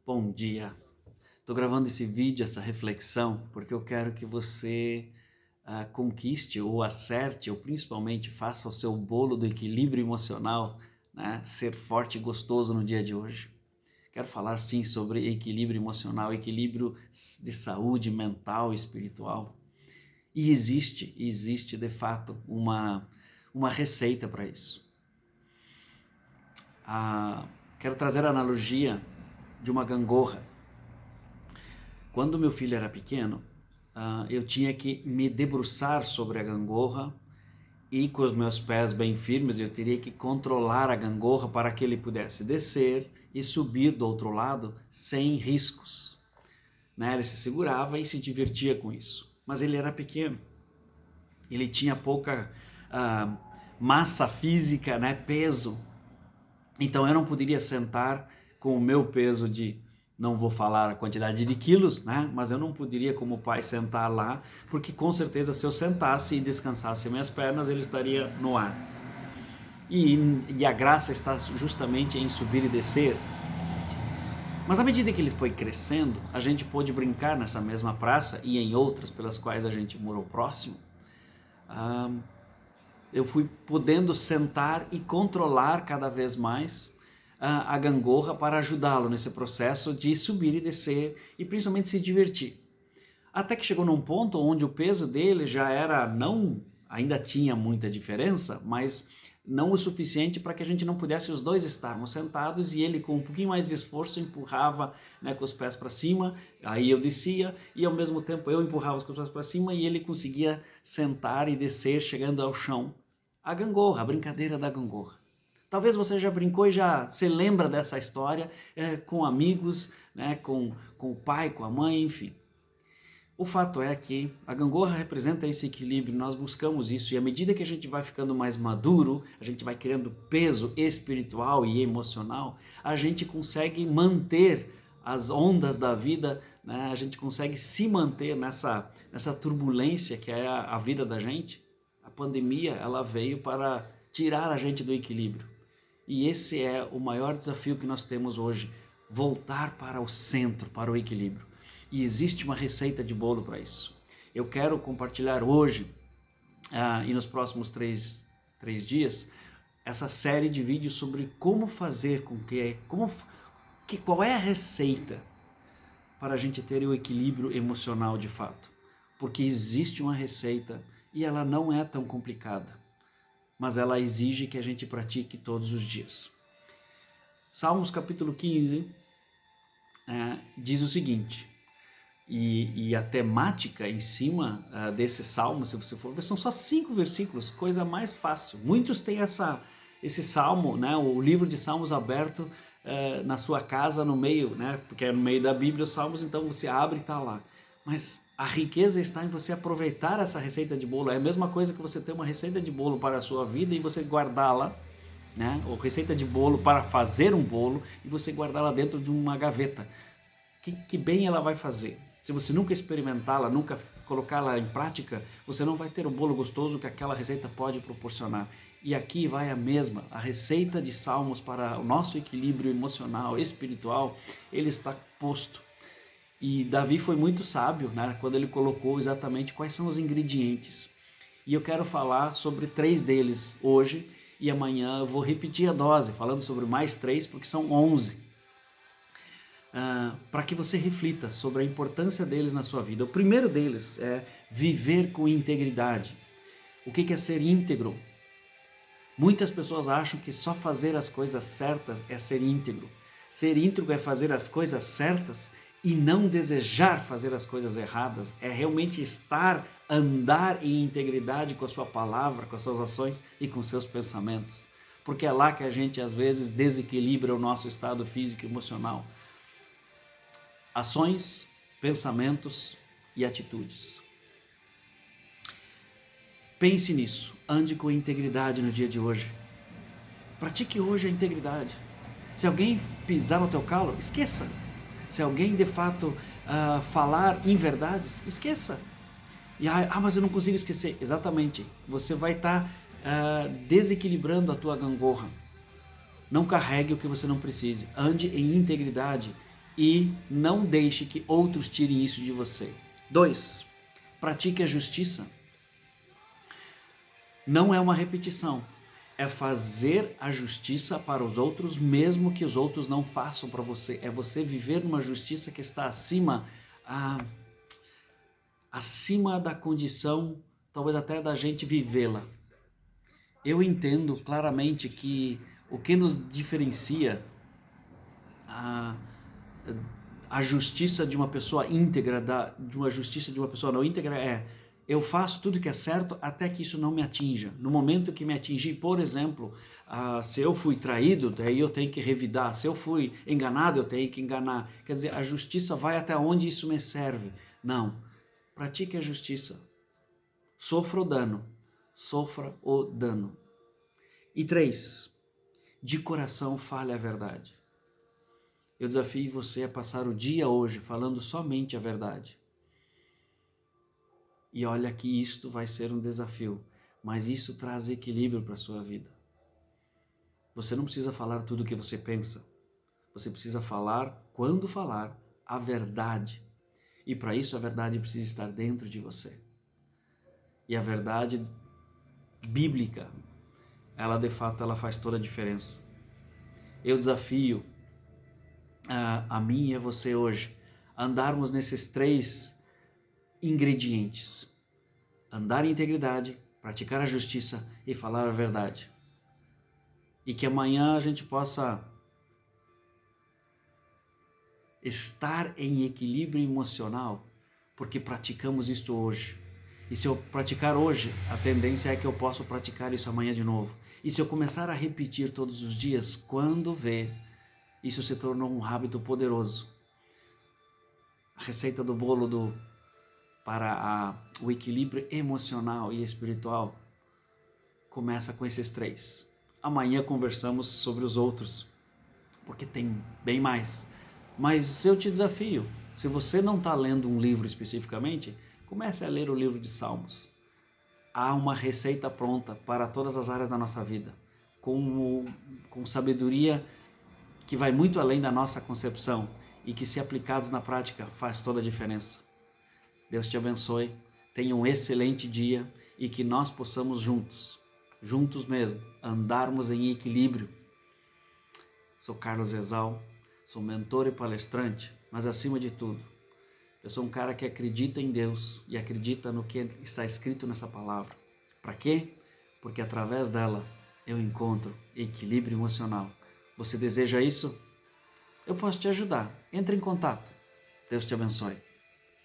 Bom dia. Estou gravando esse vídeo, essa reflexão, porque eu quero que você conquiste ou acerte, ou principalmente faça o seu bolo do equilíbrio emocional, né, ser forte e gostoso no dia de hoje. Quero falar sim sobre equilíbrio emocional, equilíbrio de saúde mental e espiritual. E existe de fato uma receita para isso. Quero trazer a analogia de uma gangorra. Quando meu filho era pequeno, eu tinha que me debruçar sobre a gangorra e com os meus pés bem firmes eu teria que controlar a gangorra para que ele pudesse descer e subir do outro lado sem riscos. Né? Ele se segurava e se divertia com isso, mas ele era pequeno, ele tinha pouca massa física, né? Peso, então eu não poderia sentar com o meu peso de, não vou falar a quantidade de quilos, né? Mas eu não poderia como pai sentar lá, porque com certeza se eu sentasse e descansasse minhas pernas, ele estaria no ar. E a graça está justamente em subir e descer. Mas à medida que ele foi crescendo, a gente pôde brincar nessa mesma praça e em outras pelas quais a gente morou próximo. Eu fui podendo sentar e controlar cada vez mais a gangorra para ajudá-lo nesse processo de subir e descer e principalmente se divertir. Até que chegou num ponto onde o peso dele já era ainda tinha muita diferença, mas não o suficiente para que a gente não pudesse os dois estarmos sentados e ele com um pouquinho mais de esforço empurrava, né, com os pés para cima, aí eu descia e ao mesmo tempo eu empurrava os pés para cima e ele conseguia sentar e descer chegando ao chão. A gangorra, a brincadeira da gangorra. Talvez você já brincou e já se lembra dessa história com amigos, né, com o pai, com a mãe, enfim. O fato é que a gangorra representa esse equilíbrio, nós buscamos isso e à medida que a gente vai ficando mais maduro, a gente vai criando peso espiritual e emocional, a gente consegue manter as ondas da vida, né? A gente consegue se manter nessa turbulência que é a vida da gente. A pandemia ela veio para tirar a gente do equilíbrio e esse é o maior desafio que nós temos hoje, voltar para o centro, para o equilíbrio. E existe uma receita de bolo para isso. Eu quero compartilhar hoje e nos próximos três dias essa série de vídeos sobre como fazer qual é a receita para a gente ter o equilíbrio emocional de fato. Porque existe uma receita e ela não é tão complicada, mas ela exige que a gente pratique todos os dias. Salmos capítulo 15 diz o seguinte, e a temática em cima desse salmo, se você for ver, são só 5 versículos, coisa mais fácil. Muitos têm esse salmo, né, o livro de Salmos aberto na sua casa no meio, né, porque é no meio da Bíblia os salmos, então você abre e está lá. Mas a riqueza está em você aproveitar essa receita de bolo. É a mesma coisa que você ter uma receita de bolo para a sua vida e você guardá-la, né, ou receita de bolo para fazer um bolo e você guardá-la dentro de uma gaveta. Que bem ela vai fazer? Se você nunca experimentá-la, nunca colocá-la em prática, você não vai ter o bolo gostoso que aquela receita pode proporcionar. E aqui vai a receita de salmos para o nosso equilíbrio emocional, espiritual, ele está posto. E Davi foi muito sábio, né, quando ele colocou exatamente quais são os ingredientes. E eu quero falar sobre 3 deles hoje e amanhã eu vou repetir a dose, falando sobre mais 3, porque são 11. Para que você reflita sobre a importância deles na sua vida. O primeiro deles é viver com integridade. O que é ser íntegro? Muitas pessoas acham que só fazer as coisas certas é ser íntegro. Ser íntegro é fazer as coisas certas e não desejar fazer as coisas erradas. É realmente andar em integridade com a sua palavra, com as suas ações e com os seus pensamentos. Porque é lá que a gente às vezes desequilibra o nosso estado físico e emocional. Ações, pensamentos e atitudes. Pense nisso, ande com integridade no dia de hoje. Pratique hoje a integridade. Se alguém pisar no teu calo, esqueça. Se alguém de fato falar inverdades, esqueça. Mas eu não consigo esquecer. Exatamente, você vai estar desequilibrando a tua gangorra. Não carregue o que você não precise, ande em integridade. e não deixe que outros tirem isso de você. 2. Pratique a justiça. Não é uma repetição, é fazer a justiça para os outros, mesmo que os outros não façam para você. É você viver numa justiça que está acima da condição, talvez até da gente vivê-la. Eu entendo claramente que o que nos diferencia a justiça de uma pessoa íntegra de uma justiça de uma pessoa não íntegra é: eu faço tudo que é certo até que isso não me atinja. No momento que me atingir, por exemplo, se eu fui traído, daí eu tenho que revidar. Se eu fui enganado, eu tenho que enganar. Quer dizer, a justiça vai até onde isso me serve. Não. Pratique a justiça. Sofra o dano. E 3. De coração fale a verdade. Eu desafio você a passar o dia hoje falando somente a verdade. E olha que isto vai ser um desafio, mas isso traz equilíbrio para a sua vida. Você não precisa falar tudo o que você pensa. Você precisa falar, quando falar, a verdade. E para isso a verdade precisa estar dentro de você. E a verdade bíblica, ela de fato ela faz toda a diferença. Eu desafio a mim e a você hoje a andarmos nesses 3 ingredientes: andar em integridade, praticar a justiça e falar a verdade. E que amanhã a gente possa estar em equilíbrio emocional, porque praticamos isto hoje. E se eu praticar hoje, a tendência é que eu possa praticar isso amanhã de novo. E se eu começar a repetir todos os dias, quando vê, isso se tornou um hábito poderoso. A receita do bolo para o equilíbrio emocional e espiritual começa com esses 3. Amanhã conversamos sobre os outros, porque tem bem mais. Mas eu te desafio, se você não está lendo um livro especificamente, comece a ler o livro de Salmos. Há uma receita pronta para todas as áreas da nossa vida, com sabedoria que vai muito além da nossa concepção e que, se aplicados na prática, faz toda a diferença. Deus te abençoe, tenha um excelente dia e que nós possamos juntos mesmo, andarmos em equilíbrio. Sou Carlos Ezal, sou mentor e palestrante, mas acima de tudo, eu sou um cara que acredita em Deus e acredita no que está escrito nessa palavra. Para quê? Porque através dela eu encontro equilíbrio emocional. Você deseja isso? Eu posso te ajudar. Entre em contato. Deus te abençoe.